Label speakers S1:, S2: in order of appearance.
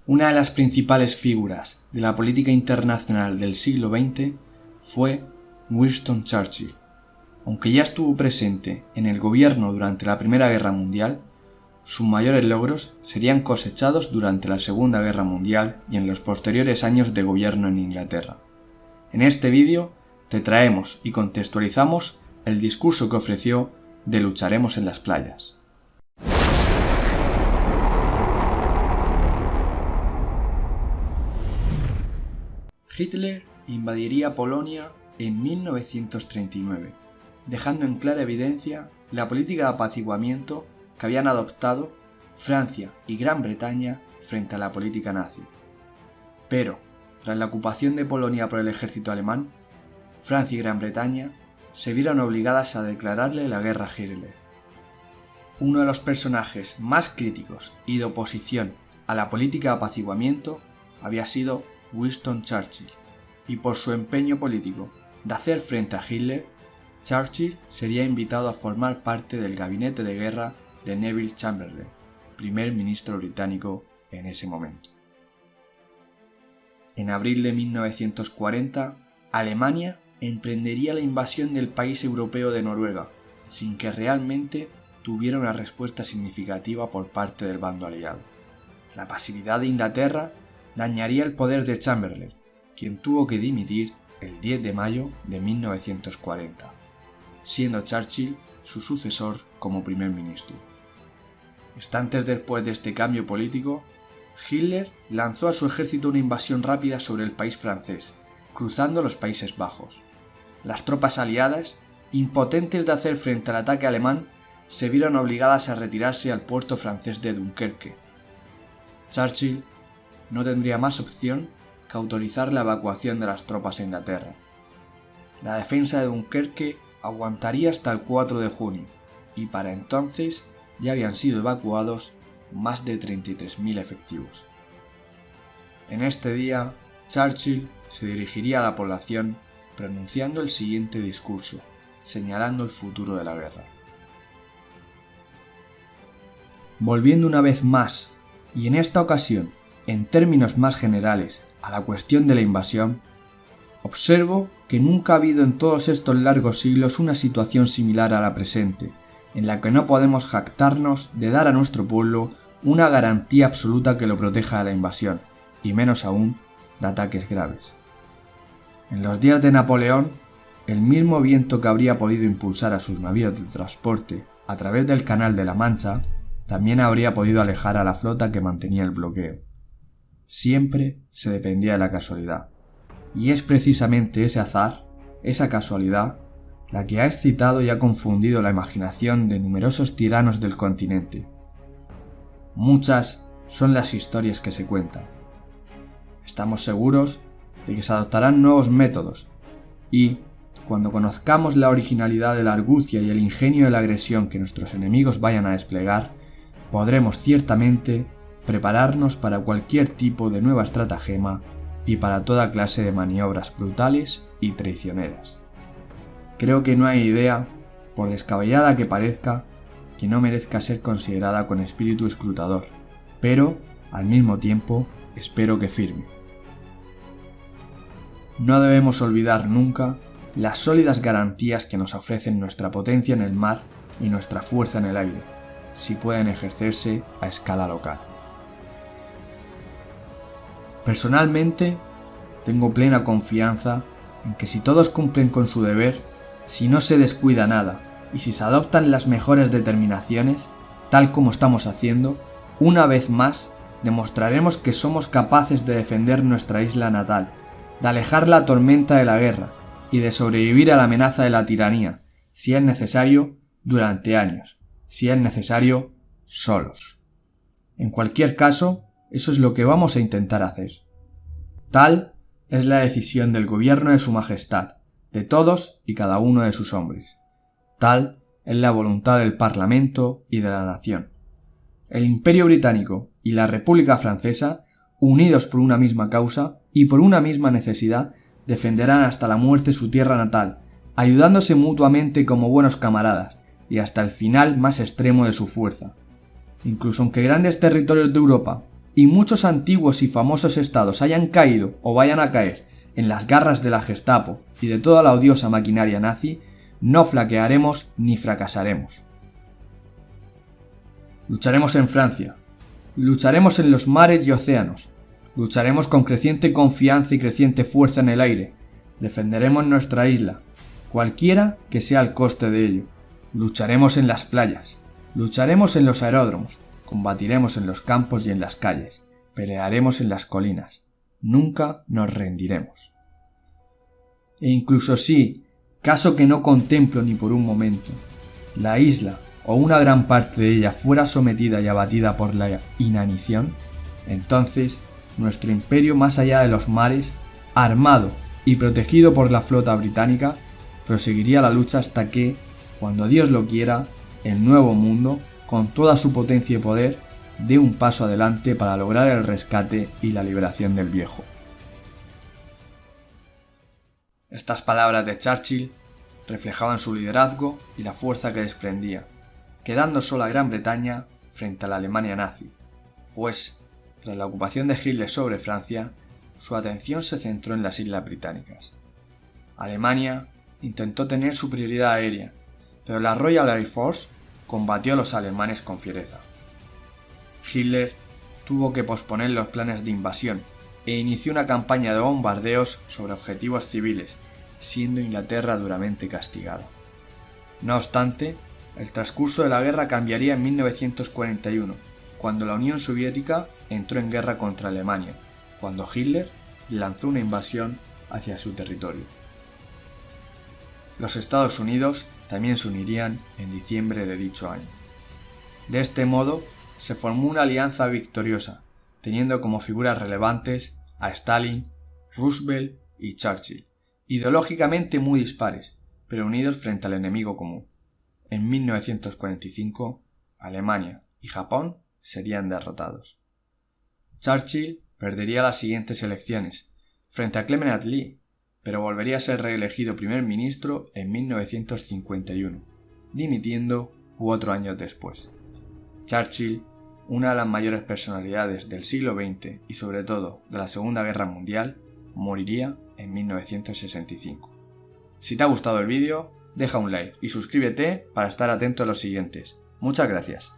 S1: Una de las principales figuras de la política internacional del siglo XX fue Winston Churchill. Aunque ya estuvo presente en el gobierno durante la Primera Guerra Mundial, sus mayores logros serían cosechados durante la Segunda Guerra Mundial y en los posteriores años de gobierno en Inglaterra. En este vídeo te traemos y contextualizamos el discurso que ofreció de Lucharemos en las playas. Hitler invadiría Polonia en 1939, dejando en clara evidencia la política de apaciguamiento que habían adoptado Francia y Gran Bretaña frente a la política nazi. Pero, tras la ocupación de Polonia por el ejército alemán, Francia y Gran Bretaña se vieron obligadas a declararle la guerra a Hitler. Uno de los personajes más críticos y de oposición a la política de apaciguamiento había sido Winston Churchill, y por su empeño político de hacer frente a Hitler, Churchill sería invitado a formar parte del gabinete de guerra de Neville Chamberlain, primer ministro británico en ese momento. En abril de 1940, Alemania emprendería la invasión del país europeo de Noruega, sin que realmente tuviera una respuesta significativa por parte del bando aliado. La pasividad de Inglaterra dañaría el poder de Chamberlain, quien tuvo que dimitir el 10 de mayo de 1940, siendo Churchill su sucesor como primer ministro. Instantes después de este cambio político, Hitler lanzó a su ejército una invasión rápida sobre el país francés, cruzando los Países Bajos. Las tropas aliadas, impotentes de hacer frente al ataque alemán, se vieron obligadas a retirarse al puerto francés de Dunkerque. Churchill no tendría más opción que autorizar la evacuación de las tropas a Inglaterra. La defensa de Dunkerque aguantaría hasta el 4 de junio, y para entonces ya habían sido evacuados más de 33.000 efectivos. En este día, Churchill se dirigiría a la población pronunciando el siguiente discurso, señalando el futuro de la guerra. Volviendo una vez más, y en esta ocasión en términos más generales, a la cuestión de la invasión, observo que nunca ha habido en todos estos largos siglos una situación similar a la presente, en la que no podemos jactarnos de dar a nuestro pueblo una garantía absoluta que lo proteja de la invasión, y menos aún de ataques graves. En los días de Napoleón, el mismo viento que habría podido impulsar a sus navíos de transporte a través del Canal de la Mancha, también habría podido alejar a la flota que mantenía el bloqueo. Siempre se dependía de la casualidad, y es precisamente ese azar, esa casualidad, la que ha excitado y ha confundido la imaginación de numerosos tiranos del continente. Muchas son las historias que se cuentan. Estamos seguros de que se adoptarán nuevos métodos, y, cuando conozcamos la originalidad de la argucia y el ingenio de la agresión que nuestros enemigos vayan a desplegar, podremos ciertamente prepararnos para cualquier tipo de nueva estratagema y para toda clase de maniobras brutales y traicioneras. Creo que no hay idea, por descabellada que parezca, que no merezca ser considerada con espíritu escrutador, pero, al mismo tiempo, espero que firme. No debemos olvidar nunca las sólidas garantías que nos ofrecen nuestra potencia en el mar y nuestra fuerza en el aire, si pueden ejercerse a escala local. Personalmente, tengo plena confianza en que si todos cumplen con su deber, si no se descuida nada y si se adoptan las mejores determinaciones, tal como estamos haciendo, una vez más demostraremos que somos capaces de defender nuestra isla natal, de alejar la tormenta de la guerra y de sobrevivir a la amenaza de la tiranía, si es necesario, durante años, si es necesario, solos. En cualquier caso, eso es lo que vamos a intentar hacer. Tal es la decisión del gobierno de Su Majestad, de todos y cada uno de sus hombres. Tal es la voluntad del Parlamento y de la nación. El Imperio Británico y la República Francesa, unidos por una misma causa y por una misma necesidad, defenderán hasta la muerte su tierra natal, ayudándose mutuamente como buenos camaradas y hasta el final más extremo de su fuerza. Incluso aunque grandes territorios de Europa y muchos antiguos y famosos estados hayan caído o vayan a caer en las garras de la Gestapo y de toda la odiosa maquinaria nazi, no flaquearemos ni fracasaremos. Lucharemos en Francia, lucharemos en los mares y océanos, lucharemos con creciente confianza y creciente fuerza en el aire, defenderemos nuestra isla, cualquiera que sea el coste de ello, lucharemos en las playas, lucharemos en los aeródromos, combatiremos en los campos y en las calles, pelearemos en las colinas, nunca nos rendiremos. E incluso si, caso que no contemplo ni por un momento, la isla o una gran parte de ella fuera sometida y abatida por la inanición, entonces nuestro imperio más allá de los mares, armado y protegido por la flota británica, proseguiría la lucha hasta que, cuando Dios lo quiera, el nuevo mundo, con toda su potencia y poder, dé un paso adelante para lograr el rescate y la liberación del viejo. Estas palabras de Churchill reflejaban su liderazgo y la fuerza que desprendía, quedando sola Gran Bretaña frente a la Alemania nazi, pues, tras la ocupación de Hitler sobre Francia, su atención se centró en las islas británicas. Alemania intentó tener superioridad aérea, pero la Royal Air Force combatió a los alemanes con fiereza. Hitler tuvo que posponer los planes de invasión e inició una campaña de bombardeos sobre objetivos civiles, siendo Inglaterra duramente castigada. No obstante, el transcurso de la guerra cambiaría en 1941, cuando la Unión Soviética entró en guerra contra Alemania, cuando Hitler lanzó una invasión hacia su territorio. Los Estados Unidos también se unirían en diciembre de dicho año. De este modo, se formó una alianza victoriosa, teniendo como figuras relevantes a Stalin, Roosevelt y Churchill, ideológicamente muy dispares, pero unidos frente al enemigo común. En 1945, Alemania y Japón serían derrotados. Churchill perdería las siguientes elecciones, frente a Clement Attlee, pero volvería a ser reelegido primer ministro en 1951, dimitiendo 4 años después. Churchill, una de las mayores personalidades del siglo XX y sobre todo de la Segunda Guerra Mundial, moriría en 1965. Si te ha gustado el vídeo, deja un like y suscríbete para estar atento a los siguientes. Muchas gracias.